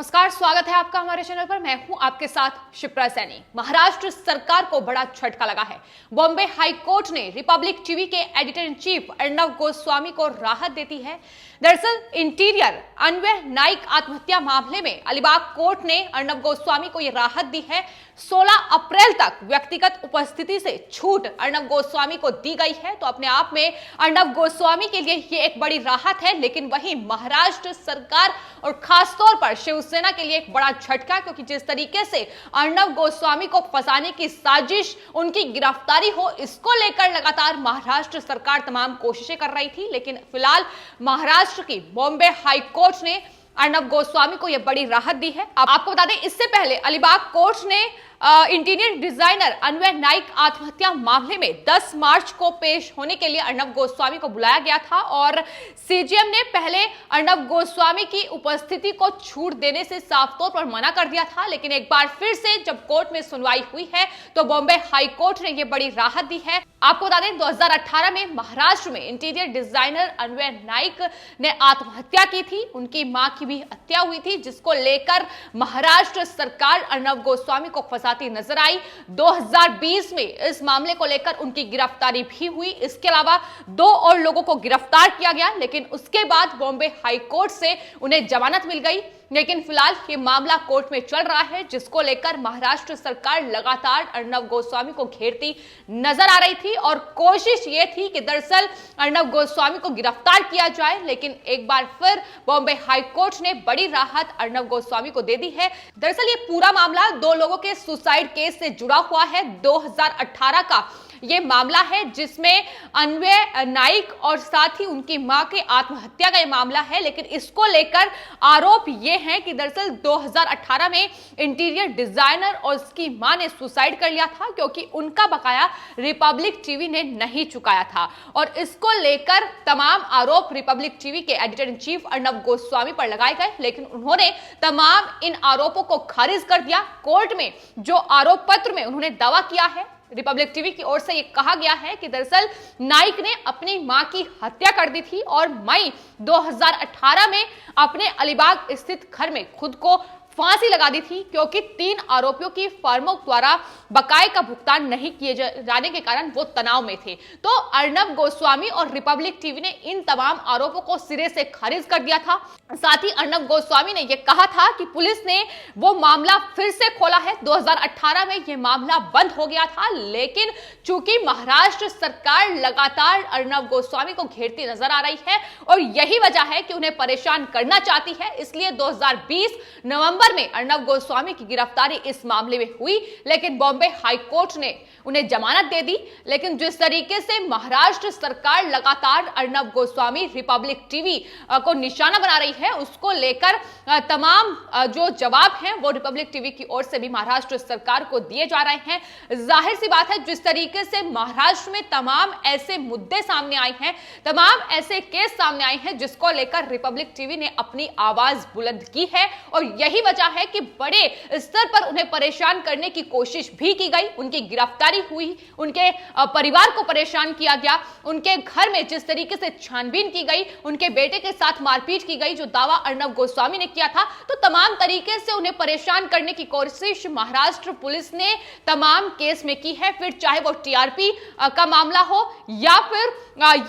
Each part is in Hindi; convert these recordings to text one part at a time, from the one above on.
नमस्कार, स्वागत है आपका हमारे चैनल पर। मैं हूं आपके साथ शिप्रा सैनी। महाराष्ट्र सरकार को बड़ा झटका लगा है। बॉम्बे हाई कोर्ट ने रिपब्लिक टीवी के editor in chief Arnab Goswami को राहत देती है। दरअसल इंटीरियर अन्वय नाइक आत्महत्या मामले में अलीबाग कोर्ट ने अर्णव गोस्वामी को यह राहत दी है। 16 अप्रैल तक व्यक्तिगत उपस्थिति से छूट अर्णव गोस्वामी को दी गई है। तो अपने आप में अर्णव गोस्वामी के लिए ये एक बड़ी राहत है, लेकिन वहीं महाराष्ट्र सरकार और खासतौर पर शिवसेना के लिए एक बड़ा झटका, क्योंकि जिस तरीके से अर्णव गोस्वामी को फंसाने की साजिश, उनकी गिरफ्तारी हो, इसको लेकर लगातार महाराष्ट्र सरकार तमाम कोशिशें कर रही थी। लेकिन फिलहाल महाराष्ट्र की बॉम्बे हाई कोर्ट ने अर्णव गोस्वामी को यह बड़ी राहत दी है। आपको बता दें, इससे पहले अलीबाग कोर्ट ने इंटीरियर डिजाइनर अन्वय नाइक आत्महत्या मामले में 10 मार्च को पेश होने के लिए अर्णव गोस्वामी को बुलाया गया था और सीजेएम ने पहले अर्णव गोस्वामी की उपस्थिति को छूट देने से साफ तौर पर मना कर दिया था। लेकिन एक बार फिर से जब कोर्ट में सुनवाई हुई है तो बॉम्बे हाई कोर्ट ने यह बड़ी राहत दी है। आपको बता दें, 2018 में महाराष्ट्र में इंटीरियर डिजाइनर अन्वय नाइक ने आत्महत्या की थी। उनकी मां की भी हत्या हुई थी, जिसको लेकर महाराष्ट्र सरकार अर्णव गोस्वामी को फंसाती नजर आई। 2020 में इस मामले को लेकर उनकी गिरफ्तारी भी हुई। इसके अलावा 2 और लोगों को गिरफ्तार किया गया, लेकिन उसके बाद बॉम्बे हाई कोर्ट से उन्हें जमानत मिल गई। लेकिन फिलहाल ये मामला कोर्ट में चल रहा है, जिसको लेकर महाराष्ट्र सरकार लगातार अर्णव गोस्वामी को घेरती नजर आ रही थी और कोशिश ये थी कि दरअसल अर्णव गोस्वामी को गिरफ्तार किया जाए। लेकिन एक बार फिर बॉम्बे हाई कोर्ट ने बड़ी राहत अर्णव गोस्वामी को दे दी है। दरअसल ये पूरा मामला 2 लोगों के सुसाइड केस से जुड़ा हुआ है। 2018 का ये मामला है, जिसमें अन्वय नाइक और साथ ही उनकी मां के आत्महत्या का ये मामला है। लेकिन इसको लेकर आरोप ये है कि दरअसल 2018 में इंटीरियर डिजाइनर और उसकी मां ने सुसाइड कर लिया था, क्योंकि उनका बकाया रिपब्लिक टीवी ने नहीं चुकाया था। और इसको लेकर तमाम आरोप रिपब्लिक टीवी के editor in chief Arnab Goswami पर लगाए गए, लेकिन उन्होंने तमाम इन आरोपों को खारिज कर दिया। कोर्ट में जो आरोप पत्र में उन्होंने दावा किया है, रिपब्लिक टीवी की ओर से यह कहा गया है कि दरअसल नाइक ने अपनी मां की हत्या कर दी थी और मई 2018 में अपने अलीबाग स्थित घर में खुद को फांसी लगा दी थी, क्योंकि 3 आरोपियों की फर्मों द्वारा बकाये का भुगतान नहीं किए जाने के कारण वो तनाव में थे। तो अर्णव गोस्वामी और रिपब्लिक टीवी ने इन तमाम आरोपों को सिरे से खारिज कर दिया था। साथ ही अर्णव गोस्वामी ने यह कहा था कि पुलिस ने वो मामला फिर से खोला है। 2018 में यह मामला बंद हो गया था, लेकिन चूंकि महाराष्ट्र सरकार लगातार अर्णव गोस्वामी को घेरती नजर आ रही है और यही वजह है कि उन्हें परेशान करना चाहती है, इसलिए 2020 नवंबर में अर्णव गोस्वामी की गिरफ्तारी इस मामले में हुई। लेकिन बॉम्बे हाई कोर्ट ने उन्हें जमानत दे दी। लेकिन जिस तरीके से महाराष्ट्र सरकार लगातार अर्णव गोस्वामी रिपब्लिक टीवी को निशाना बना रही है, उसको लेकर तमाम जो जवाब हैं वो रिपब्लिक टीवी की ओर से भी महाराष्ट्र सरकार को दिए जा रहे हैं। जाहिर सी बात है, जिस तरीके से महाराष्ट्र में तमाम ऐसे मुद्दे सामने आए हैं, तमाम ऐसे केस सामने आए हैं, जिसको लेकर रिपब्लिक टीवी ने अपनी आवाज बुलंद की है और यही वजह है कि बड़े स्तर पर उन्हें परेशान करने की कोशिश भी की गई। उनकी गिरफ्तारी हुई, उनके परिवार को परेशान किया गया, उनके घर में जिस तरीके से छानबीन की गई, उनके बेटे के साथ मारपीट की गई, जो दावा अर्णव गोस्वामी ने किया था। तो तमाम तरीके से उन्हें परेशान करने की कोशिश महाराष्ट्र पुलिस ने तमाम केस में की है। फिर चाहे वो टीआरपी का मामला हो या फिर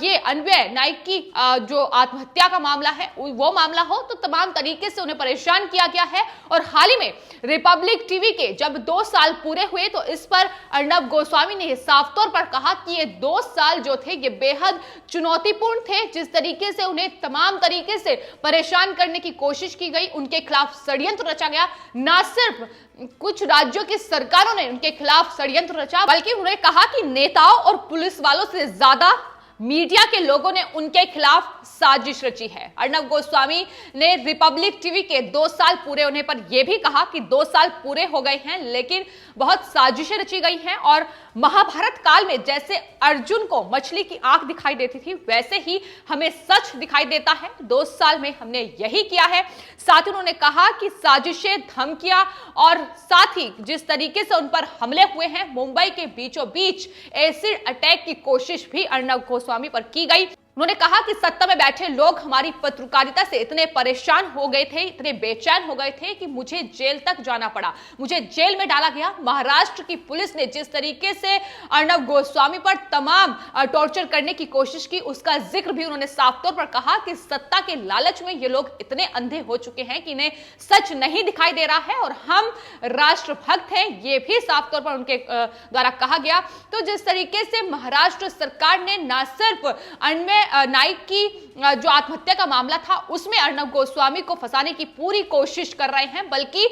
ये अन्वय नाइक की जो आत्महत्या का मामला है वो मामला हो, तो तमाम तरीके से उन्हें परेशान किया गया है। और हाल ही में रिपब्लिक टीवी के जब 2 साल पूरे हुए तो इस पर अर्णव गोस्वामी ने साफ तौर पर कहा कि ये 2 साल जो थे ये बेहद चुनौतीपूर्ण थे। जिस तरीके से उन्हें तमाम तरीके से परेशान करने की कोशिश की गई, उनके खिलाफ षड्यंत्र रचा गया। ना सिर्फ कुछ राज्यों की सरकारों ने उनके खिलाफ षड्यंत्र रचा, बल्कि उन्होंने कहा कि नेताओं और पुलिस वालों से ज्यादा मीडिया के लोगों ने उनके खिलाफ साजिश रची है। अर्णव गोस्वामी ने रिपब्लिक टीवी के 2 साल पूरे होने पर यह भी कहा कि 2 साल पूरे हो गए हैं, लेकिन बहुत साजिशें रची गई हैं और महाभारत काल में जैसे अर्जुन को मछली की आंख दिखाई देती थी, वैसे ही हमें सच दिखाई देता है। 2 साल में हमने यही किया है। साथ ही उन्होंने कहा कि साजिशें, धमकियां और साथ ही जिस तरीके से उन पर हमले हुए हैं, मुंबई के बीचों बीच एसिड अटैक की कोशिश भी अर्णव गोस्वामी पर की गई। उन्होंने कहा कि सत्ता में बैठे लोग हमारी पत्रकारिता से इतने परेशान हो गए थे, इतने बेचैन हो गए थे कि मुझे जेल तक जाना पड़ा, मुझे जेल में डाला गया। महाराष्ट्र की पुलिस ने जिस तरीके से अर्णव गोस्वामी पर तमाम टॉर्चर करने की कोशिश की, उसका जिक्र भी उन्होंने साफ तौर पर कहा कि सत्ता के लालच में ये लोग इतने अंधे हो चुके हैं कि इन्हें सच नहीं दिखाई दे रहा है और हम राष्ट्रभक्त हैं, ये भी साफ तौर पर उनके द्वारा कहा गया। तो जिस तरीके से महाराष्ट्र सरकार ने न सिर्फ अन्वय नाइक की जो आत्महत्या का मामला था उसमें अर्णव गोस्वामी को फंसाने की पूरी कोशिश कर रहे हैं, बल्कि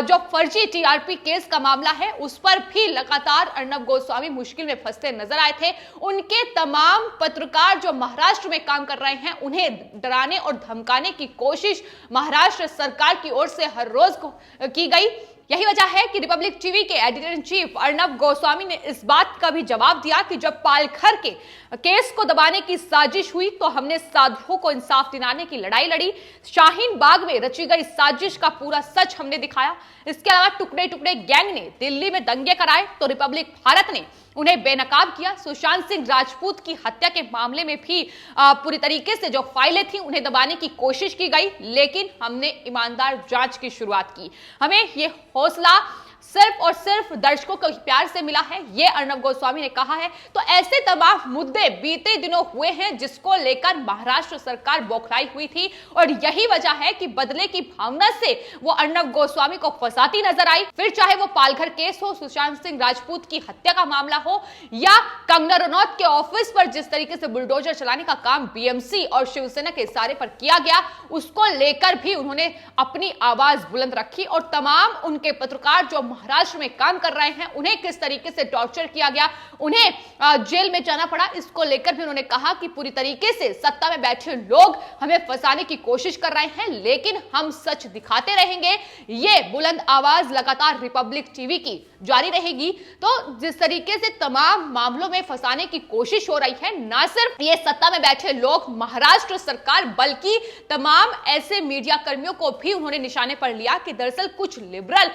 जो फर्जी टीआरपी केस का मामला है उस पर भी लगातार अर्णव गोस्वामी मुश्किल में फंसते नजर आए थे। उनके तमाम पत्रकार जो महाराष्ट्र में काम कर रहे हैं उन्हें डराने और धमकाने की कोशिश महाराष्ट्र सरकार की ओर से हर रोज की गई। यही वजह है कि रिपब्लिक टीवी के editor in chief Arnab Goswami ने इस बात का भी जवाब दिया कि जब पालघर के केस को दबाने की साजिश हुई तो हमने साधुओं को इंसाफ दिलाने की लड़ाई लड़ी। शाहीन बाग में रची गई साजिश का पूरा सच हमने दिखाया। इसके अलावा टुकड़े टुकड़े गैंग ने दिल्ली में दंगे कराए तो रिपब्लिक भारत ने उन्हें बेनकाब किया। सुशांत सिंह राजपूत की हत्या के मामले में भी पूरी तरीके से जो फाइलें थी उन्हें दबाने की कोशिश की गई, लेकिन हमने ईमानदार जांच की शुरुआत की। हमें ये हौसला सिर्फ और सिर्फ दर्शकों के प्यार से मिला है, ये अर्णव गोस्वामी ने कहा है। तो ऐसे तमाम मुद्दे बीते दिनों हुए हैं जिसको लेकर महाराष्ट्र सरकार बौखलाई हुई थी और यही वजह है कि बदले की भावना से वो अर्णव गोस्वामी को फंसाती नजर आई। फिर चाहे वो पालघर केस हो, सुशांत सिंह राजपूत की हत्या का मामला हो या कंगना रनौत के ऑफिस पर जिस तरीके से बुलडोजर चलाने का काम बीएमसी और शिवसेना के इशारे पर किया गया, उसको लेकर भी उन्होंने अपनी आवाज बुलंद रखी और तमाम उनके पत्रकार जो महाराष्ट्र में काम कर रहे हैं उन्हें किस तरीके से टॉर्चर किया गया, उन्हें जेल में जाना पड़ा, इसको लेकर भी उन्होंने कहा कि पूरी तरीके से सत्ता में बैठे लोग हमें फंसाने की कोशिश कर रहे हैं, लेकिन हम सच दिखाते रहेंगे। ये बुलंद आवाज लगातार रिपब्लिक टीवी की जारी रहेगी। तो जिस तरीके से तमाम मामलों में फंसाने की कोशिश हो रही है, ना सिर्फ ये सत्ता में बैठे लोग, महाराष्ट्र सरकार, बल्कि तमाम ऐसे मीडिया कर्मियों को भी उन्होंने निशाने पर लिया कि दरअसल कुछ लिबरल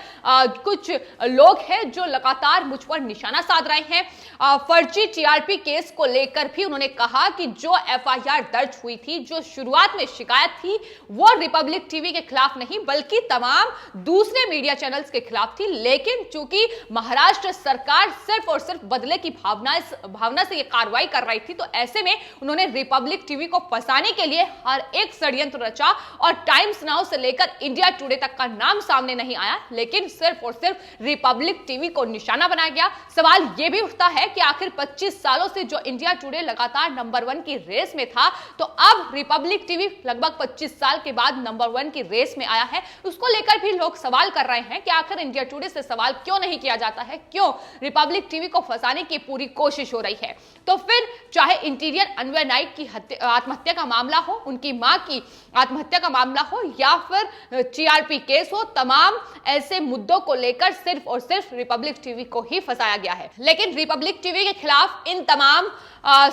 कुछ लोग हैं जो लगातार मुझ पर निशाना साध रहे हैं। फर्जी टीआरपी केस को लेकर भी उन्होंने कहा कि जो एफआईआर दर्ज हुई थी, जो शुरुआत में शिकायत थी, वो रिपब्लिक टीवी के खिलाफ नहीं बल्कि तमाम दूसरे मीडिया चैनल्स के खिलाफ थी। लेकिन चूंकि महाराष्ट्र सरकार सिर्फ और सिर्फ बदले की भावना से ये कार्रवाई कर रही थी, तो ऐसे में उन्होंने रिपब्लिक टीवी को फंसाने के लिए हर एक षड्यंत्र रचा और टाइम्स नाउ से लेकर इंडिया टुडे तक का नाम सामने नहीं आया, लेकिन सिर्फ और सिर्फ रिपब्लिक टीवी को निशाना बनाया गया। सवाल यह भी उठता है कि आखिर 25 सालों से जो इंडिया टुडे लगातार नंबर 1 की रेस में था, तो अब रिपब्लिक टीवी लगभग 25 साल के बाद नंबर 1 की रेस में आया है। उसको लेकर भी लोग सवाल कर रहे हैं कि आखिर इंडिया टुडे से सवाल क्यों नहीं किया जाता है, क्यों रिपब्लिक टीवी को फंसाने की पूरी कोशिश हो रही है। तो फिर चाहे इंटीरियर अन्वय नाइक की आत्महत्या का मामला हो, उनकी मां की आत्महत्या का मामला हो या फिर टीआरपी केस हो, तमाम ऐसे मुद्दों को लेकर सिर्फ और सिर्फ रिपब्लिक टीवी को ही फंसाया गया है। लेकिन रिपब्लिक टीवी के खिलाफ इन तमाम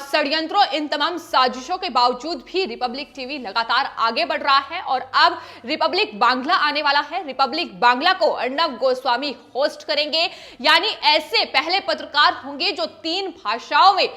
षड्यंत्रों, इन तमाम साजिशों के बावजूद भी रिपब्लिक टीवी लगातार आगे बढ़ रहा है और अब रिपब्लिक बांग्ला आने वाला है। रिपब्लिक बांग्ला को अर्णव गोस्वामी होस्ट करेंगे, यानी ऐसे पहले पत्रकार होंगे जो 3 भाषाओं में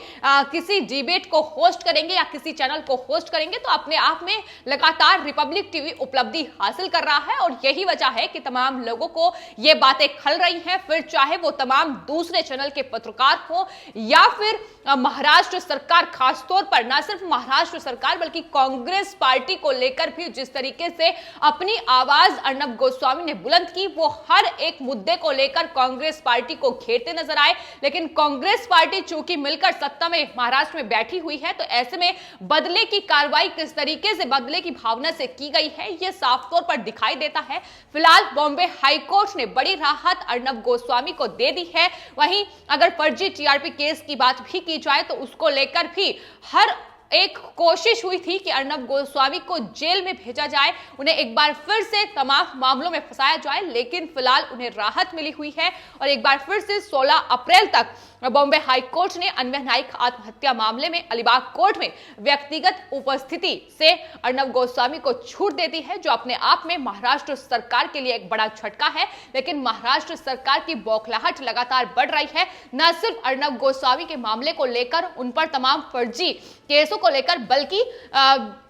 किसी डिबेट को होस्ट करेंगे या किसी चैनल को होस्ट करेंगे। तो अपने आप में लगातार रिपब्लिक टीवी उपलब्धि हासिल कर रहा है और यही वजह है कि तमाम लोगों को ये बातें खल रही हैं, फिर चाहे वो तमाम दूसरे चैनल के पत्रकार हो या फिर महाराष्ट्र सरकार, खासतौर पर ना सिर्फ महाराष्ट्र सरकार बल्कि कांग्रेस पार्टी को लेकर भी जिस तरीके से अपनी आवाज अर्णव गोस्वामी ने बुलंद की, वो हर एक मुद्दे को लेकर कांग्रेस पार्टी को घेरते नजर आए। लेकिन कांग्रेस पार्टी चूंकि मिलकर सत्ता में महाराष्ट्र में बैठी हुई है, तो ऐसे में बदले की कार्रवाई किस तरीके से बदले की भावना से की गई है, यह साफ तौर पर दिखाई देता है। फिलहाल बॉम्बे हाईकोर्ट ने बड़ी राहत अर्णव गोस्वामी को दे दी है। वहीं अगर फर्जी टीआरपी केस की बात भी की जाए तो उसको लेकर भी हर एक कोशिश हुई थी कि अर्णव गोस्वामी को जेल में भेजा जाए, उन्हें एक बार फिर से तमाम मामलों में फंसाया जाए, लेकिन फिलहाल उन्हें राहत मिली हुई है और एक बार फिर से 16 अप्रैल तक बॉम्बे हाई कोर्ट ने अन्वय नाइक आत्महत्या मामले में अलीबाग कोर्ट में व्यक्तिगत उपस्थिति से अर्णव गोस्वामी को छूट देती है, जो अपने आप में महाराष्ट्र सरकार के लिए एक बड़ा झटका है। लेकिन महाराष्ट्र सरकार की बौखलाहट लगातार बढ़ रही है, न सिर्फ अर्णव गोस्वामी के मामले को लेकर उन पर तमाम फर्जी केसों केसों को लेकर, बल्कि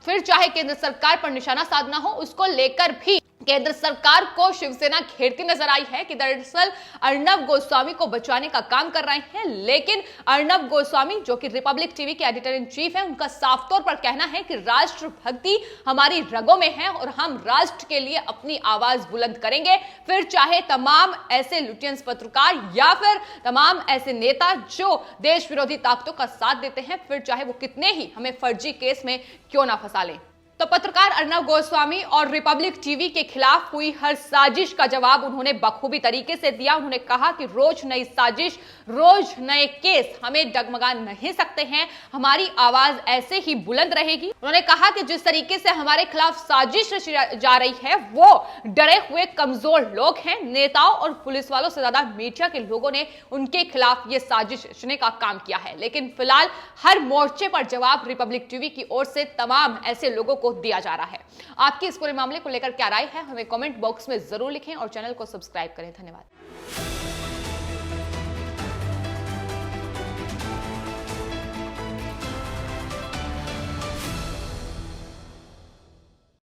फिर चाहे केंद्र सरकार पर निशाना साधना हो, उसको लेकर भी केंद्र सरकार को शिवसेना घेरती नजर आई है कि दरअसल अर्नब गोस्वामी को बचाने का काम कर रहे हैं। लेकिन अर्नब गोस्वामी, जो कि रिपब्लिक टीवी के एडिटर इन चीफ है, उनका साफ तौर पर कहना है कि राष्ट्रभक्ति हमारी रगों में है और हम राष्ट्र के लिए अपनी आवाज बुलंद करेंगे, फिर चाहे तमाम ऐसे लुटियंस पत्रकार या फिर तमाम ऐसे नेता जो देश विरोधी ताकतों का साथ देते हैं, फिर चाहे वो कितने ही हमें फर्जी केस में क्यों ना फंसा लें। तो पत्रकार अर्नब गोस्वामी और रिपब्लिक टीवी के खिलाफ हुई हर साजिश का जवाब उन्होंने बखूबी तरीके से दिया। उन्होंने कहा कि रोज नई साजिश, रोज नए केस हमें डगमगा नहीं सकते हैं, हमारी आवाज ऐसे ही बुलंद रहेगी। उन्होंने कहा कि जिस तरीके से हमारे खिलाफ साजिश रची जा रही है, वो डरे हुए कमजोर लोग हैं। नेताओं और पुलिस वालों से ज्यादा मीडिया के लोगों ने उनके खिलाफ ये साजिश रचने का काम किया है। लेकिन फिलहाल हर मोर्चे पर जवाब रिपब्लिक टीवी की ओर से तमाम ऐसे लोगों को दिया जा रहा है। आपकी इस पूरे मामले को लेकर क्या राय है, हमें कमेंट बॉक्स में जरूर लिखें और चैनल को सब्सक्राइब करें। धन्यवाद।